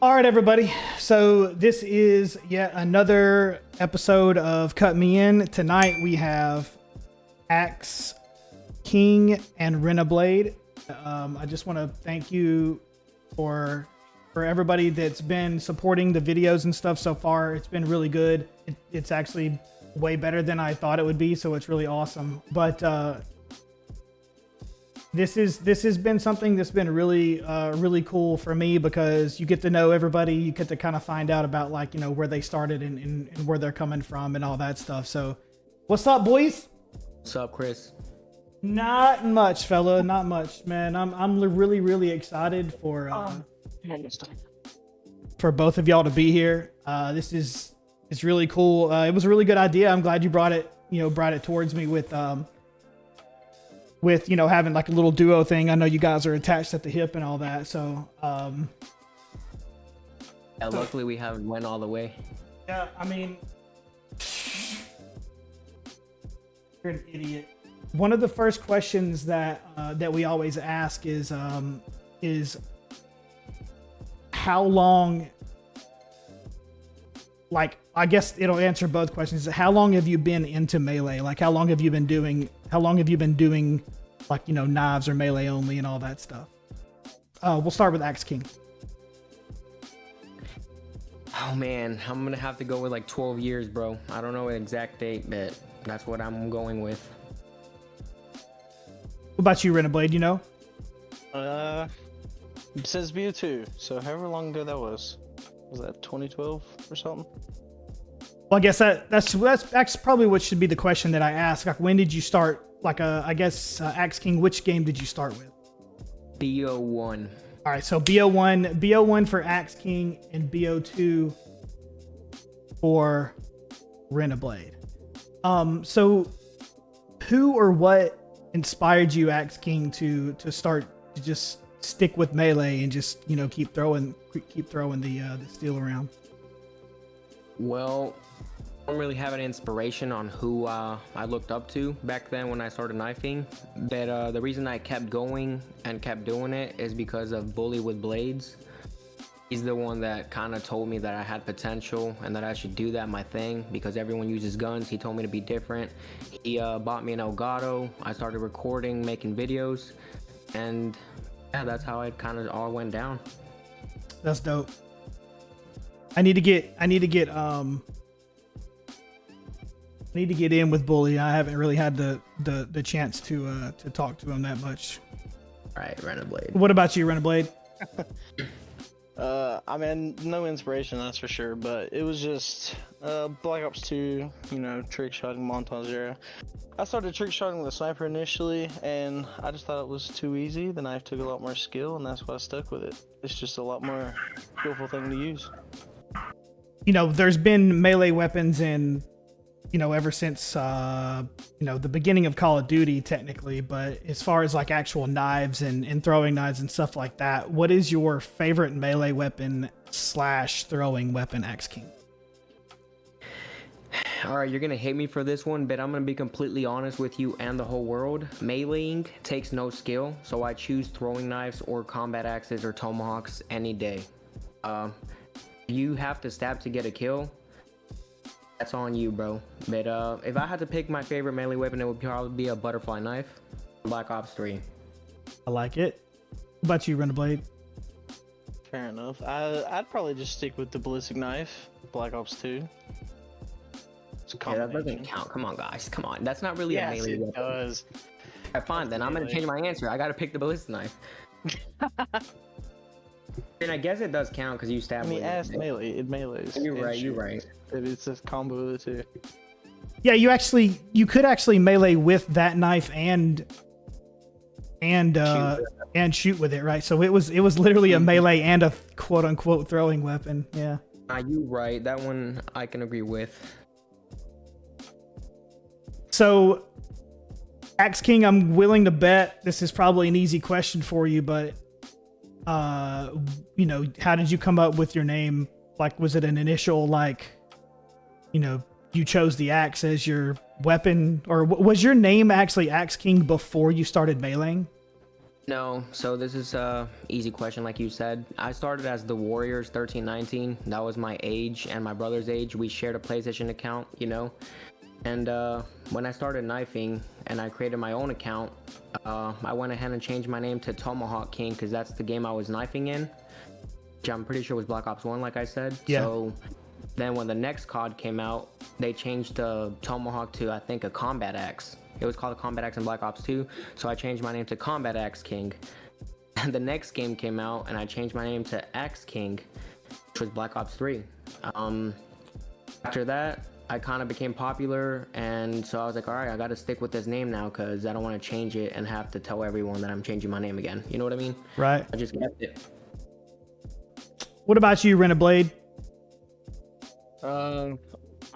All right, everybody. So this is yet another episode of Cut Me In. Tonight we have Axe King and Reneblade. I just want to thank you for everybody that's been supporting the videos and stuff so far. It's been really good. It's actually way better than I thought it would be, so it's really awesome. But this has been something that's been really really cool for me because you get to know everybody. You get to kind of find out about, like, you know, where they started and where they're coming from and all that stuff. So what's up, boys? What's up, Chris? Not much, fella. Not much, man. I'm really excited for both of y'all to be here. It's really cool. It was a really good idea. I'm glad you brought it towards me with having like a little duo thing. I know you guys are attached at the hip and all that. So yeah, luckily we haven't went all the way. yeah, I mean, you're an idiot. One of the first questions that we always ask is how long, like, I guess it'll answer both questions. How long have you been into melee? Like, how long have you been doing like, you know, knives or melee only and all that stuff? We'll start with Axe King. Oh man, I'm gonna have to go with like 12 years, bro. I don't know an exact date, but that's what I'm going with. What about you, Reneblade? You know? Since BO2, so however long ago that was that 2012 or something? Well, I guess that's probably what should be the question that I ask. Like, when did you start? Like, I guess Axe King, which game did you start with? BO1. All right, so BO1 for Axe King and BO2 for Reneblade. So who or what inspired you, Axe King, to start to just stick with melee and just, you know, keep throwing the steel around? Well, I don't really have an inspiration on who I looked up to back then when I started knifing, but the reason I kept going and kept doing it is because of Bully with Blades. He's the one that kind of told me that I had potential and that I should do that my thing, because everyone uses guns. He told me to be different. He bought me an Elgato. I started recording, making videos, and yeah, that's how it kind of all went down. That's dope. I need to get in with Bully. I haven't really had the chance to talk to him that much. All right, Reneblade. What about you, Reneblade? I mean, no inspiration, that's for sure, but it was just Black Ops 2, you know, trick shotting montage era. I started trick shotting with a sniper initially, and I just thought it was too easy. The knife took a lot more skill, and that's why I stuck with it. It's just a lot more skillful thing to use. You know, there's been melee weapons in, you know, ever since you know, the beginning of Call of Duty, technically, but as far as like actual knives and throwing knives and stuff like that, what is your favorite melee weapon / throwing weapon, Axe King? All right, you're gonna hate me for this one, but I'm gonna be completely honest with you and the whole world. Meleeing takes no skill, so I choose throwing knives or combat axes or tomahawks any day. You have to stab to get a kill. That's on you, bro. But if I had to pick my favorite melee weapon, it would probably be a butterfly knife. Black Ops 3. I like it. What about you, Reneblade? Fair enough. I'd probably just stick with the ballistic knife, Black Ops 2. It's a Yeah, that combination. doesn't count. Come on, guys. Come on. That's not really a Yes, melee it weapon. does. Alright, fine, then I'm gonna change my answer. I gotta pick the ballistic knife. And I guess it does count because you stabbed I mean, with as it. melee, it melees. You're and right, you're shoots. right. It's a combo of the two. Yeah, you could actually melee with that knife and shoot with it, right? So it was literally a melee and a quote unquote throwing weapon. Yeah. You right. That one I can agree with. So, Axe King, I'm willing to bet this is probably an easy question for you, but you know, how did you come up with your name? Like, was it an initial, like, you know, you chose the axe as your weapon, or was your name actually Axe King before you started meleeing? No, so this is a easy question, like you said. I started as the Warriors 1319. That was my age and my brother's age. We shared a PlayStation account, you know. And when I started knifing and I created my own account, I went ahead and changed my name to Tomahawk King because that's the game I was knifing in, which I'm pretty sure was Black Ops 1, like I said. Yeah. So then when the next COD came out, they changed the Tomahawk to, I think, a Combat Axe. It was called a Combat Axe in Black Ops 2, so I changed my name to Combat Axe King. And the next game came out, and I changed my name to AxeKing, which was Black Ops 3. After that, I kind of became popular, and so I was like, all right, I got to stick with this name now because I don't want to change it and have to tell everyone that I'm changing my name again. You know what I mean? Right. I just kept it. What about you, Reneblade? I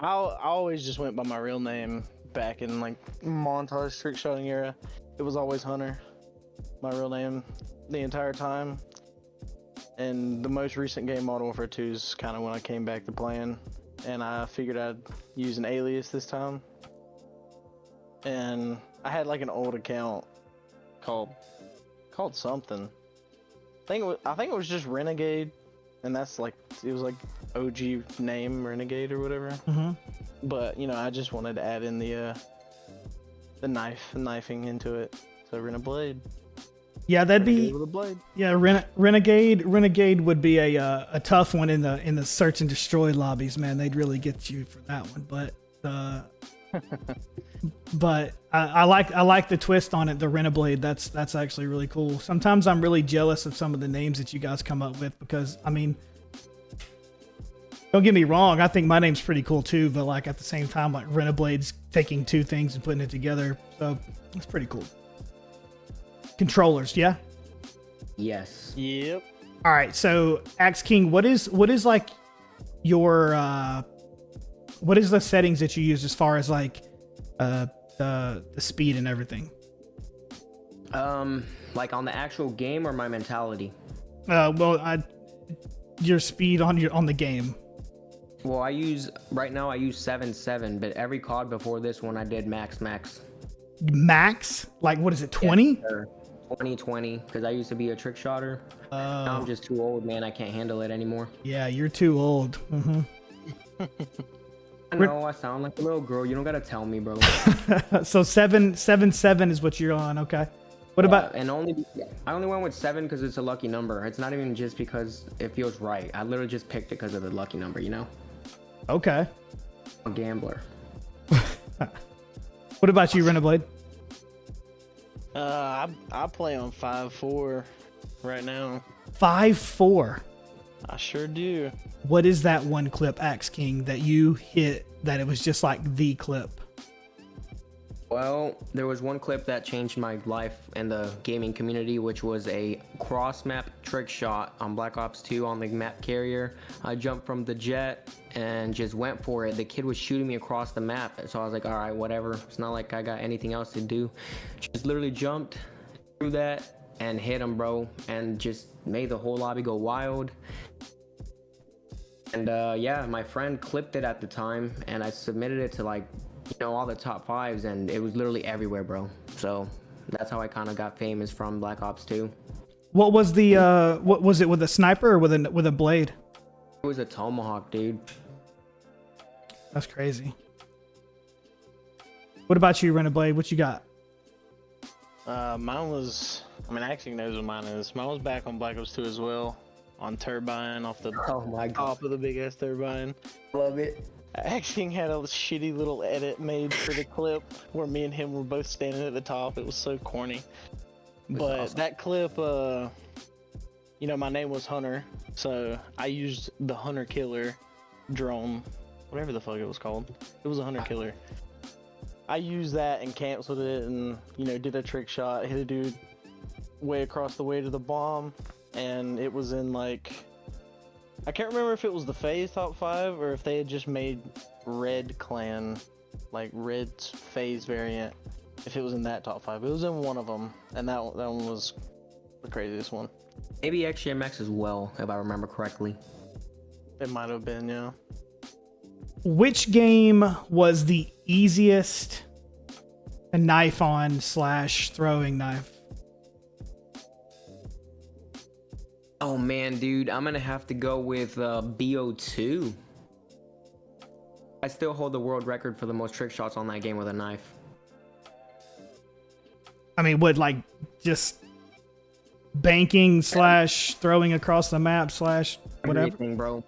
always just went by my real name back in like montage trick shotting era. It was always Hunter, my real name, the entire time. And the most recent game, Modern Warfare 2, is kind of when I came back to playing, and I figured I'd use an alias this time. And I had like an old account called something. I think it was just Renegade, and that's like it was like OG name Renegade or whatever. Mm-hmm. But you know, I just wanted to add in the knifing into it. So Reneblade. Yeah, that'd be with a blade. yeah. Renegade would be a tough one in the search and destroy lobbies, man. They'd really get you for that one. But I like the twist on it. The Reneblade. That's actually really cool. Sometimes I'm really jealous of some of the names that you guys come up with because I mean, don't get me wrong. I think my name's pretty cool too. But like at the same time, like Reneblade's taking two things and putting it together. So it's pretty cool. Controllers, yeah. Yes. Yep. All right, so AxeKing, what is like your what is the settings that you use as far as like the speed and everything? Like on the actual game or my mentality? Your speed on the game. Well, right now I use 7.7, but every COD before this one I did max. Max? Like what is it, 20? Yeah, 20, because I used to be a trick shotter. Now I'm just too old, man. I can't handle it anymore. Yeah, you're too old. Mm-hmm. I know I sound like a little girl. You don't gotta tell me, bro. So 7.7 is what you're on. Okay. What about? And I only went with 7 because it's a lucky number. It's not even just because it feels right. I literally just picked it because of the lucky number. You know. Okay. I'm a gambler. What about you, Reneblade? I play on 5.4 right now. 5.4. I sure do. What is that one clip, AxeKing, that you hit that it was just like the clip? Well, there was one clip that changed my life in the gaming community, which was a cross-map trick shot on Black Ops 2 on the map carrier. I jumped from the jet and just went for it. The kid was shooting me across the map, so I was like, all right, whatever. It's not like I got anything else to do. Just literally jumped through that and hit him, bro, and just made the whole lobby go wild. And yeah, my friend clipped it at the time, and I submitted it to like, you know, all the top 5s, and it was literally everywhere, bro. So that's how I kind of got famous from Black Ops 2. What was the what was it, with a sniper or with a blade? It was a tomahawk, dude. That's crazy. What about you, Reneblade? What you got? Mine was, I mean, AxeKing knows what mine is. Mine was back on Black Ops 2 as well, on Turbine, off the Oh my god, top of the big ass Turbine. love it. AxeKing had a shitty little edit made for the clip where me and him were both standing at the top. It was so corny. But awesome. that clip, you know, my name was Hunter, so I used the Hunter Killer drone, whatever the fuck it was called. It was a Hunter Killer. I used that and canceled it and, you know, did a trick shot, hit a dude way across the way to the bomb, and it was in like, I can't remember if it was the FaZe top 5 or if they had just made Red Clan, like Red's FaZe variant, if it was in that top 5. It was in one of them, and that one was the craziest one. Maybe XGMX as well, if I remember correctly. It might have been, yeah. Which game was the easiest a knife on / throwing knife? Oh man, dude, I'm gonna have to go with BO2. I still hold the world record for the most trick shots on that game with a knife. I mean, what, like, just banking / throwing across the map / whatever? Everything, bro.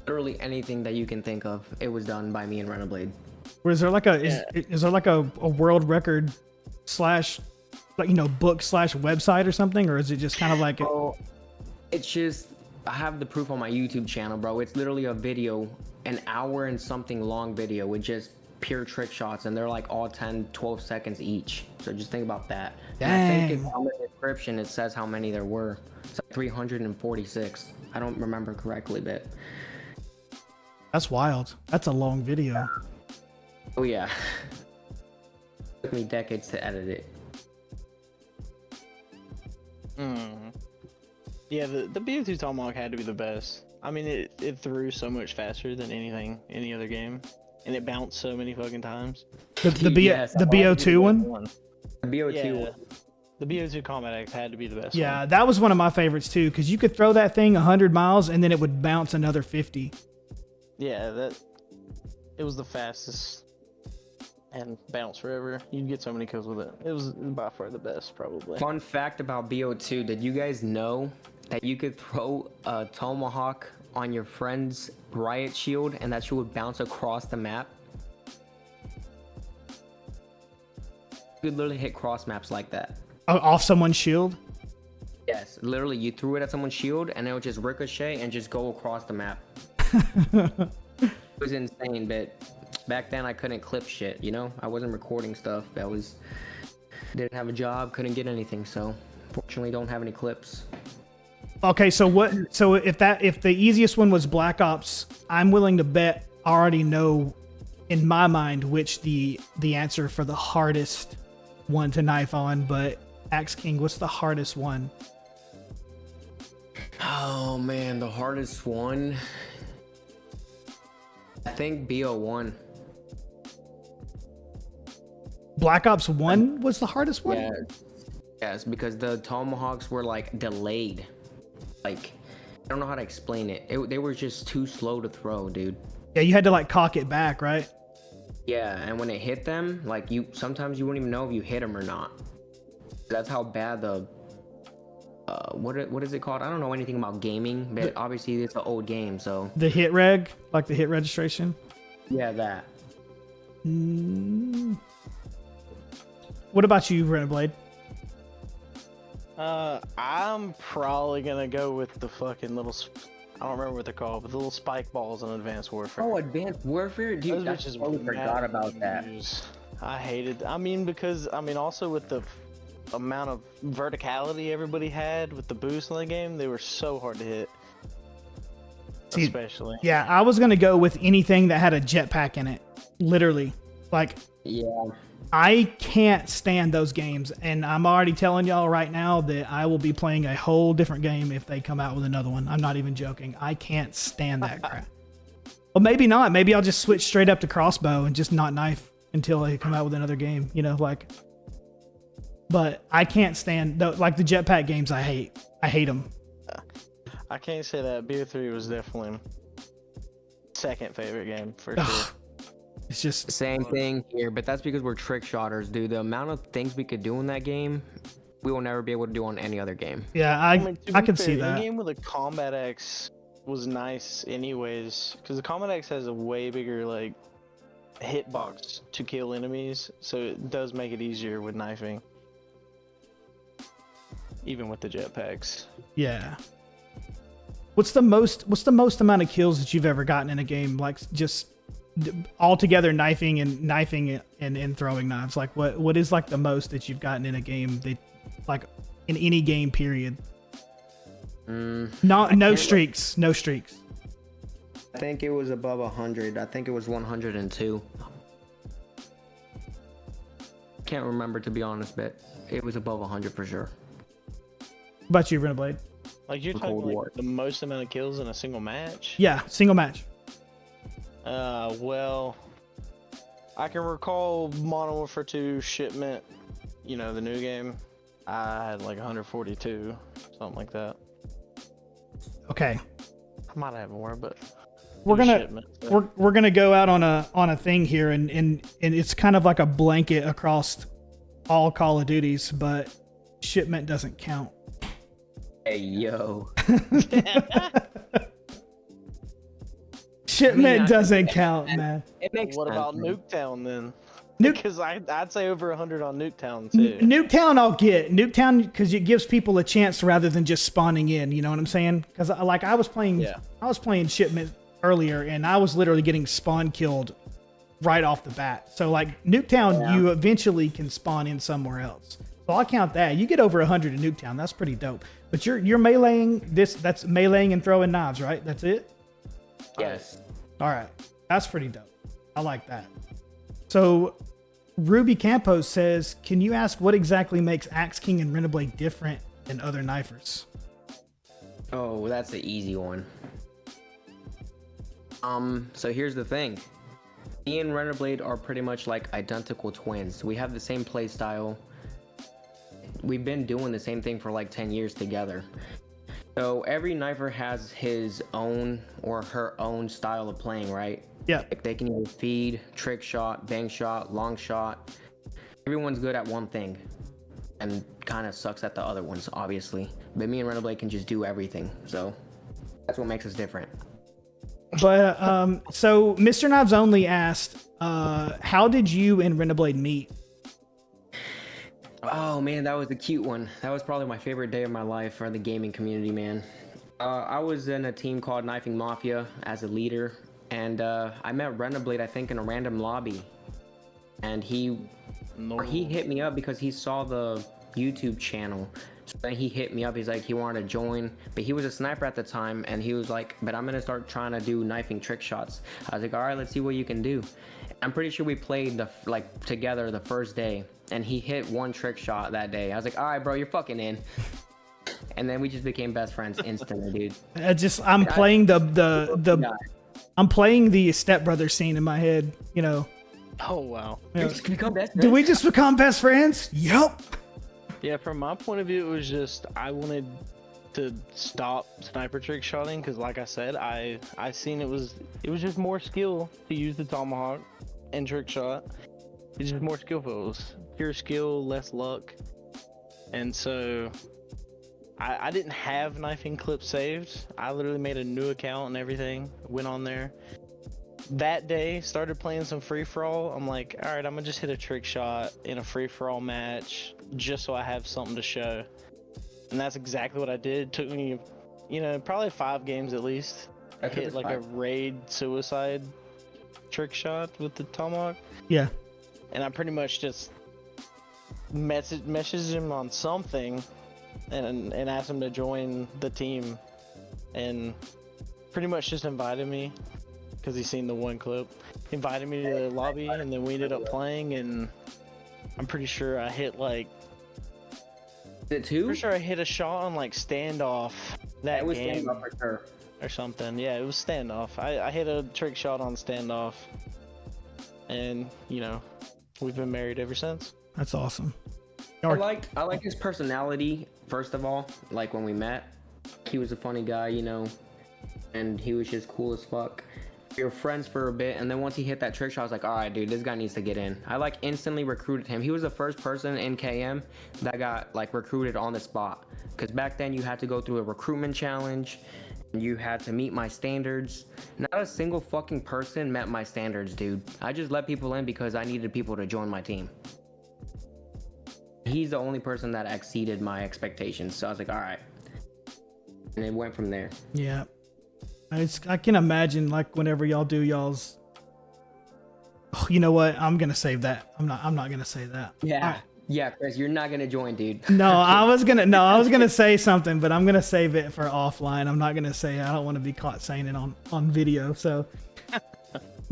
Literally anything that you can think of, it was done by me and Reneblade. Or is there like is there like a world record / like, you know, book / website or something? Or is it just kind of like... It's just, I have the proof on my YouTube channel, bro. It's literally a video, an hour and something long video with just pure trick shots, and they're like all 10, 12 seconds each. So just think about that. Dang. And I think on the description, it says how many there were. It's like 346. I don't remember correctly, but... That's wild. That's a long video. Oh yeah. Took me decades to edit it. Yeah, the BO2 Tomahawk had to be the best. I mean, it threw so much faster than any other game, and it bounced so many fucking times. The BO2 one? The BO2 Yeah, one. the BO2 Combat X had to be the best one. Yeah, that was one of my favorites too, because you could throw that thing 100 miles and then it would bounce another 50. Yeah, it was the fastest and bounce forever. You'd get so many kills with it. It was by far the best, probably. Fun fact about BO2, did you guys know that you could throw a tomahawk on your friend's riot shield and that she would bounce across the map? You could literally hit cross maps like that. Off someone's shield? Yes, literally, you threw it at someone's shield and it would just ricochet and just go across the map. It was insane, but back then I couldn't clip shit, you know? I wasn't recording stuff. Didn't have a job, couldn't get anything, so fortunately don't have any clips. Okay, so if the easiest one was Black Ops, I'm willing to bet I already know in my mind which the answer for the hardest one to knife on, but AxeKing, what's the hardest one? Oh man, the hardest one, I think BO1. Black Ops 1 was the hardest one? Yeah. Yes, because the tomahawks were like delayed. Like, I don't know how to explain it. They were just too slow to throw, dude. Yeah, you had to like cock it back, right? Yeah, and when it hit them, like sometimes you wouldn't even know if you hit them or not. That's how bad the what is it called? I don't know anything about gaming, but obviously it's an old game, so. The hit reg, like the hit registration. Yeah, that. What about you, Reneblade? I'm probably gonna go with the fucking little. I don't remember what they're called, but the little spike balls in Advanced Warfare. Oh, Advanced Warfare, dude! I totally forgot about that. I hated. Because also with the amount of verticality everybody had with the boost in the game, they were so hard to hit. See, especially. Yeah, I was gonna go with anything that had a jetpack in it. Literally, like. Yeah. I can't stand those games, and I'm already telling y'all right now that I will be playing a whole different game if they come out with another one. I'm not even joking. I can't stand that crap. Well, maybe not. Maybe I'll just switch straight up to crossbow and just not knife until they come out with another game, you know, like. But I can't stand, like, the jetpack games I hate. I hate them. I can't say that. BO3 was definitely second favorite game for sure. It's just same thing here, but that's because we're trick shotters, dude. The amount of things we could do in that game, we will never be able to do on any other game. Yeah, I can see that. A game with a Combat X was nice anyways, because the Combat X has a way bigger, like, hitbox to kill enemies, so it does make it easier with knifing. Even with the jetpacks. Yeah. What's the most amount of kills that you've ever gotten in a game? Like, just all together knifing and throwing knives. Like, what is like the most that you've gotten in a game that, like, in any game period? No streaks. I think it was above 100. I think it was 102. Can't remember, to be honest, but it was above 100 for sure. What about you, Reneblade? Like, you're talking like the most amount of kills in a single match? Yeah, single match. Well, I can recall Modern Warfare 2 Shipment, you know, the new game. I had like 142, something like that. Okay. I might have more, but We're gonna shipment, so. we're gonna go out on a thing here, and it's kind of like a blanket across all Call of Duties, but shipment doesn't count. Hey, yo. Shipment doesn't count, man. It makes What sense, about man. Nuketown then? Nuke- Because I'd say over 100 on Nuketown too. Nuketown, I'll get Nuketown because it gives people a chance rather than just spawning in. You know what I'm saying? Because like I was playing shipment earlier, and I was literally getting spawn killed right off the bat. So like Nuketown, you eventually can spawn in somewhere else. So I'll count that. You get over 100 in Nuketown, that's pretty dope. But you're meleeing this. That's meleeing and throwing knives, right? That's it. Yes. All right, that's pretty dope. I like that. So Ruby Campos says, can you ask what exactly makes AxeKing and Reneblade different than other knifers? Oh, that's the easy one. So here's the thing. Me and Reneblade are pretty much like identical twins. We have the same play style. We've been doing the same thing for like 10 years together. So every knifer has his own or her own style of playing, right? Yeah. Like they can either feed, trick shot, bang shot, long shot. Everyone's good at one thing and kind of sucks at the other ones, obviously. But me and Reneblade can just do everything. So that's what makes us different. But so Mr. Knives Only asked, how did you and Reneblade meet? Oh man, that was a cute one. That was probably my favorite day of my life for the gaming community, man. I was in a team called Knifing Mafia as a leader, and I met Reneblade, I think, in a random lobby. And he hit me up because he saw the YouTube channel. So then he hit me up. He's like, he wanted to join, but he was a sniper at the time, and he was like, but I'm gonna start trying to do knifing trick shots. I was like, all right, let's see what you can do. I'm pretty sure we played together the first day, and he hit one trick shot that day. I was like, all right, bro, you're fucking in. And then we just became best friends instantly, dude. I'm playing I'm playing the stepbrother scene in my head, you know. Oh wow. You know, We just become best friends. did we just become best friends? Yep. Yeah, from my point of view, it was just I wanted to stop sniper trick shotting because, like I said, I seen it was just more skill to use the tomahawk and trick shot. It's just more skillful. It was pure skill, less luck, and so I didn't have knifing clips saved. I literally made a new account and everything. Went on there. That day, started playing some free-for-all. I'm like, all right, I'm gonna just hit a trick shot in a free-for-all match just so I have something to show. And that's exactly what I did. It took me, probably 5 games at least. I hit like a raid suicide trick shot with the tomahawk. Yeah. And I pretty much just messaged him on something and asked him to join the team. And pretty much just invited me. Because he's seen the one clip, invited me to the lobby, and then we ended up playing, and I'm pretty sure I hit like. Is it 2? Pretty sure I hit a shot on like standoff that It was game standoff for sure. or something. Yeah, it was standoff. I hit a trick shot on standoff, and we've been married ever since. That's awesome. I like his personality. First of all, like when we met, he was a funny guy, and he was just cool as fuck. We were friends for a bit, and then once he hit that trick shot, I was like, all right, dude, this guy needs to get in. I instantly recruited him. He was the first person in KM that got recruited on the spot. Because back then you had to go through a recruitment challenge, and you had to meet my standards. Not a single fucking person met my standards, dude. I just let people in because I needed people to join my team. He's the only person that exceeded my expectations, so I was like, all right. And it went from there. Yeah. I can imagine whenever y'all do y'all's. Oh, you know what? I'm gonna save that. I'm not gonna say that. Yeah, yeah, Chris, you're not gonna join, dude. No, I was gonna say something, but I'm gonna save it for offline. I'm not gonna say it. I don't want to be caught saying it on video. So,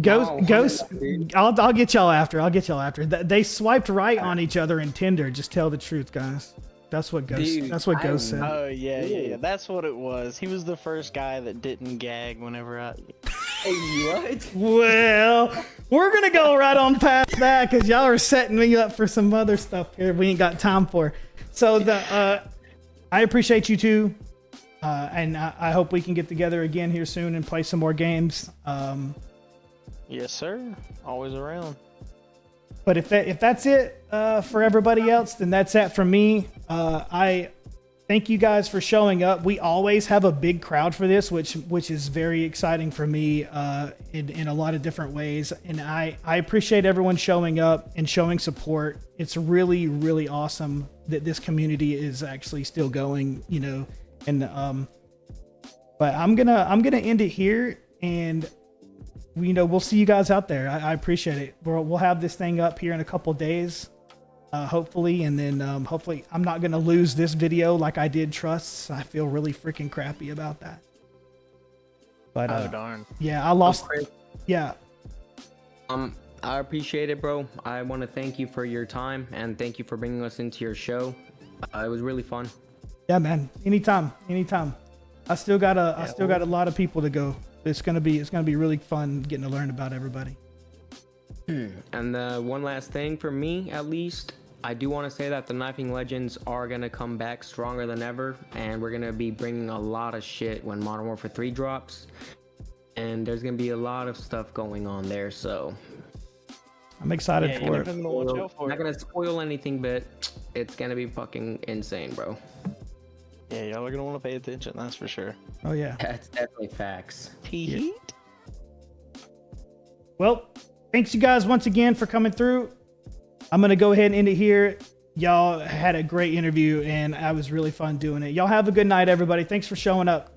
Ghost. I'll get y'all after. They swiped right on each other in Tinder. Just tell the truth, guys. That's what Ghost. Dude, that's what Ghost said. Oh yeah. That's what it was. He was the first guy that didn't gag whenever I. Hey, what? Well, we're gonna go right on past that because y'all are setting me up for some other stuff here we ain't got time for. So I appreciate you two And I hope we can get together again here soon and play some more games. Yes, sir. Always around. But if that's it for everybody else, then that's it from me. I thank you guys for showing up. We always have a big crowd for this, which is very exciting for me in a lot of different ways. And I appreciate everyone showing up and showing support. It's really, really awesome that this community is actually still going, you know. And but I'm gonna end it here, and we'll see you guys out there. I appreciate it. We'll have this thing up here in a couple days. Hopefully, and then hopefully I'm not gonna lose this video like I did Trusts. I feel really freaking crappy about that. But Oh darn. yeah, I lost. Yeah, I appreciate it, bro. I want to thank you for your time and thank you for bringing us into your show. It was really fun. yeah, man. Anytime. I still got a lot of people to go. It's gonna be really fun getting to learn about everybody. And one last thing for me, at least, I do want to say that the Knifing Legends are going to come back stronger than ever, and we're going to be bringing a lot of shit when Modern Warfare 3 drops, and there's going to be a lot of stuff going on there, so I'm excited for it. I'm not going to spoil anything, but it's going to be fucking insane, bro. Yeah, y'all are gonna want to pay attention, that's for sure. Oh yeah. That's definitely facts. Heat. Well, thanks you guys once again for coming through. I'm going to go ahead and end it here. Y'all had a great interview, and I was really fun doing it. Y'all have a good night, everybody. Thanks for showing up.